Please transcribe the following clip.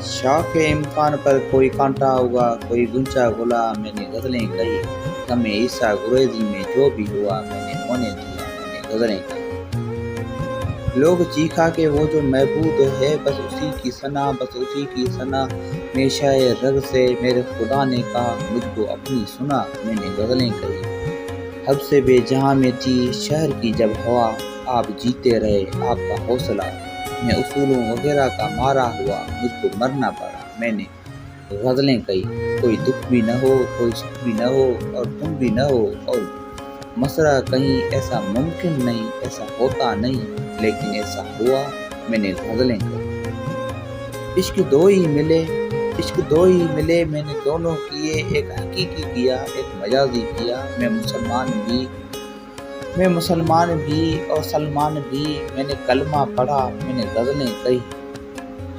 شاخ امکان پر کوئی کانٹا ہوگا، کوئی گنچا گلا، میں نے غزلیں کہی۔ غم عیسیٰ گریزی میں جو بھی ہوا، میں نے ہونے دیا، میں نے غزلیں کہی۔ لوگ چیخا کہ وہ جو معبود ہے بس اسی کی ثنا، بس اسی کی ثنا۔ میشہ رگ سے میرے خدا نے کہا مجھ کو اپنی سنا، میں نے غزلیں کہی۔ حد سے بے جہاں میں تھی شہر کی جب ہوا، آپ جیتے رہے آپ کا حوصلہ۔ میں اصولوں وغیرہ کا مارا ہوا، مجھ کو مرنا پڑا، میں نے غزلیں کہی۔ کوئی دکھ بھی نہ ہو، کوئی سکھ بھی نہ ہو، اور تم بھی نہ ہو، اور مسئلہ کہیں ایسا ممکن نہیں، ایسا ہوتا نہیں، لیکن ایسا ہوا، میں نے غزلیں کہی۔ عشق دو ہی ملے، عشق دو ہی ملے، میں نے دونوں کیے، ایک حقیقی کیا، ایک مجازی کیا۔ میں مسلمان بھی اور سلمان بھی، میں نے کلمہ پڑھا، میں نے غزلیں کہی۔